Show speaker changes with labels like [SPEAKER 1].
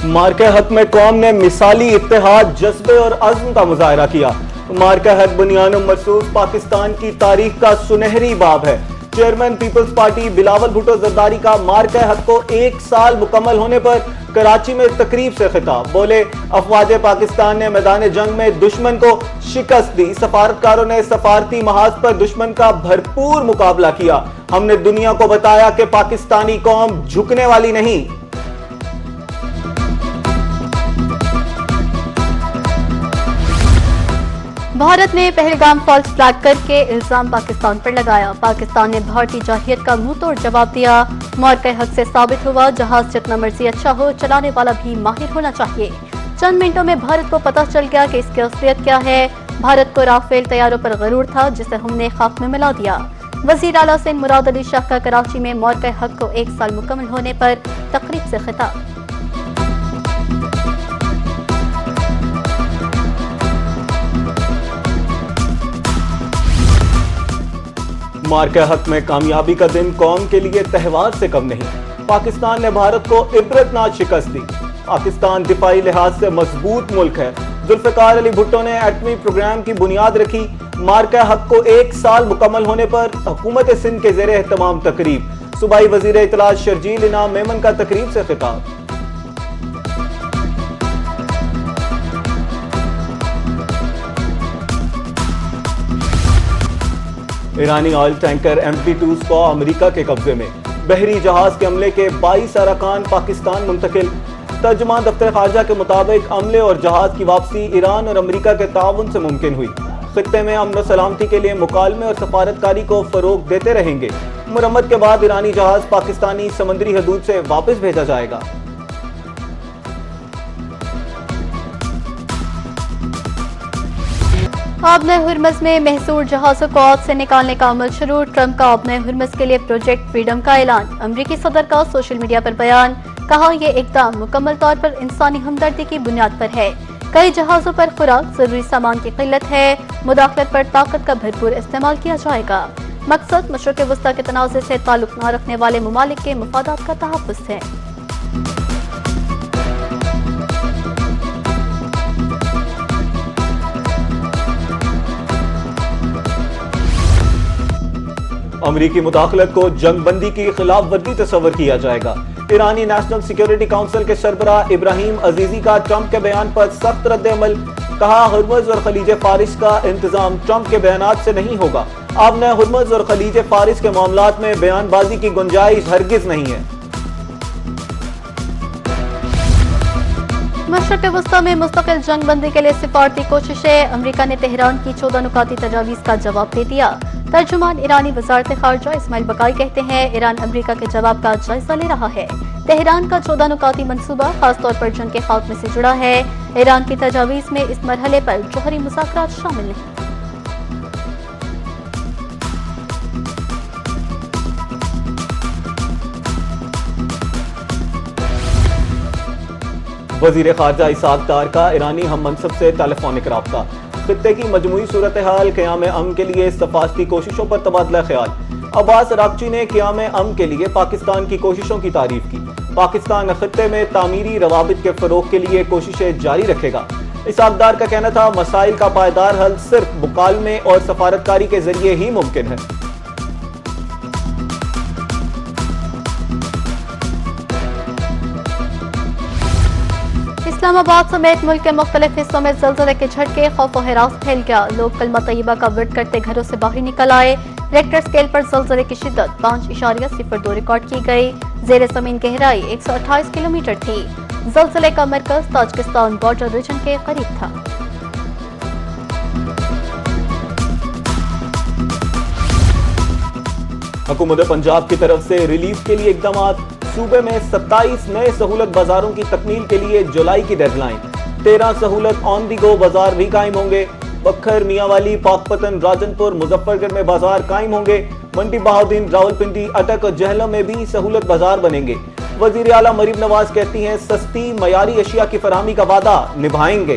[SPEAKER 1] مارکہ حق میں قوم نے مثالی اتحاد، جذبے اور عزم کا مظاہرہ کیا۔ مارکہ حق بنیان مرصوص پاکستان کی تاریخ کا سنہری باب ہے۔ چیئرمین پیپلز پارٹی بلاول بھٹو زرداری کا مارکہ حق کو 1 سال مکمل ہونے پر کراچی میں تقریب سے خطاب۔ بولے، افواج پاکستان نے میدان جنگ میں دشمن کو شکست دی۔ سفارتکاروں نے سفارتی محاذ پر دشمن کا بھرپور مقابلہ کیا۔ ہم نے دنیا کو بتایا کہ پاکستانی قوم جھکنے والی نہیں۔
[SPEAKER 2] بھارت نے پہلگام فالس فلیگ کر کے الزام پاکستان پر لگایا۔ پاکستان نے بھارتی جارحیت کا منہ توڑ جواب دیا۔ مارکہ حق سے ثابت ہوا جہاز جتنا مرضی اچھا ہو، چلانے والا بھی ماہر ہونا چاہیے۔ چند منٹوں میں بھارت کو پتہ چل گیا کہ اس کی اصلیت کیا ہے۔ بھارت کو رافیل طیاروں پر غرور تھا جسے ہم نے خاک میں ملا دیا۔ وزیر اعلیٰ سندھ مراد علی شاہ کا کراچی میں مارکہ حق کو 1 سال مکمل ہونے پر تقریب سے خطاب۔
[SPEAKER 1] مارکہ حق میں کامیابی کا دن قوم کے لیے تہوار سے کم نہیں۔ پاکستان نے بھارت کو عبرتناک شکست دی۔ پاکستان دفاعی لحاظ سے مضبوط ملک ہے۔ ذوالفقار علی بھٹو نے ایٹمی پروگرام کی بنیاد رکھی۔ مارکہ حق کو 1 سال مکمل ہونے پر حکومت سندھ کے زیر اہتمام تقریب۔ صوبائی وزیر اطلاعات شرجیل انعام میمن کا تقریب سے خطاب۔ ایرانی آئل ٹینکر MT2 کو امریکہ کے قبضے میں۔ بحری جہاز کے عملے کے 22 ارکان پاکستان منتقل۔ ترجمان دفتر خارجہ کے مطابق عملے اور جہاز کی واپسی ایران اور امریکہ کے تعاون سے ممکن ہوئی۔ خطے میں امن و سلامتی کے لیے مکالمے اور سفارتکاری کو فروغ دیتے رہیں گے۔ مرمت کے بعد ایرانی جہاز پاکستانی سمندری حدود سے واپس بھیجا جائے گا۔
[SPEAKER 2] آبن ہرمز میں محصور جہازوں کو آب سے نکالنے کا عمل شروع۔ ٹرمپ کا آبن ہرمز کے لیے پروجیکٹ فریڈم کا اعلان۔ امریکی صدر کا سوشل میڈیا پر بیان۔ کہا، یہ اقدام مکمل طور پر انسانی ہمدردی کی بنیاد پر ہے۔ کئی جہازوں پر خوراک، ضروری سامان کی قلت ہے۔ مداخلت پر طاقت کا بھرپور استعمال کیا جائے گا۔ مقصد مشرق وسطی کے تنازع سے تعلق نہ رکھنے والے ممالک کے مفادات کا تحفظ ہے۔
[SPEAKER 1] امریکی مداخلت کو جنگ بندی کی خلاف ورزی تصور کیا جائے گا۔ ایرانی نیشنل سیکیورٹی کونسل کے سربراہ ابراہیم عزیزی کا ٹرمپ کے بیان پر سخت رد عمل۔ کہا، ہرمز اور خلیج فارس کا انتظام ٹرمپ کے بیانات سے نہیں ہوگا۔ آبن ہرمز اور خلیج فارس کے معاملات میں بیان بازی کی گنجائش ہرگز نہیں ہے۔
[SPEAKER 2] مشرق وسطی میں مستقل جنگ بندی کے لیے سفارتی کوششیں۔ امریکہ نے تہران کی 14 نکاتی تجاویز کا جواب دے دیا۔ ترجمان ایرانی وزارت خارجہ اسماعیل بقائی کہتے ہیں، ایران امریکہ کے جواب کا جائزہ لے رہا ہے۔ تہران کا 14 نکاتی منصوبہ خاص طور پر جنگ کے خاتمے سے جڑا ہے۔ ایران کی تجاویز میں اس مرحلے پر جوہری مذاکرات شامل نہیں۔
[SPEAKER 1] وزیر خارجہ اسحاق ڈار کا ایرانی ہم منصب سے ٹیلیفونک رابطہ۔ خطے کی مجموعی صورتحال، قیام امن کے لیے سفارتی کوششوں پر تبادلہ خیال۔ عباس عراقچی نے قیام امن کے لیے پاکستان کی کوششوں کی تعریف کی۔ پاکستان خطے میں تعمیری روابط کے فروغ کے لیے کوششیں جاری رکھے گا۔ اسحاق ڈار کا کہنا تھا، مسائل کا پائیدار حل صرف مکالمے اور سفارتکاری کے ذریعے ہی ممکن ہے۔
[SPEAKER 2] اسلام آباد سمیت ملک کے مختلف حصوں میں زلزلے کے جھٹکے، خوف و ہراس پھیل گیا۔ لوگ کلمہ طیبہ کا ورد کرتے گھروں سے باہر نکل آئے۔ ریکٹر اسکیل پر زلزلے کی شدت 5.02 ریکارڈ کی گئی۔ زیر زمین گہرائی 128 کلومیٹر تھی۔ زلزلے کا مرکز تاجکستان بارڈر ریجن کے قریب تھا۔
[SPEAKER 1] حکومت پنجاب کی طرف سے ریلیف کے لیے اقدامات۔ صوبے میں 27 نئے سہولت بازاروں کی تکمیل کے لیے جولائی کی ڈیڈ لائن۔ 13 سہولت آن دی گو بازار بھی قائم ہوں گے۔ بکھر، میاں والی، پاکپتن، راجن پور، مظفر گڑھ میں بازار قائم ہوں گے۔ منڈی بہاؤدین، راولپنڈی، اٹک اور جہلم میں بھی سہولت بازار بنیں گے۔ وزیر اعلیٰ مریم نواز کہتی ہیں، سستی معیاری اشیاء کی فراہمی کا وعدہ نبھائیں گے۔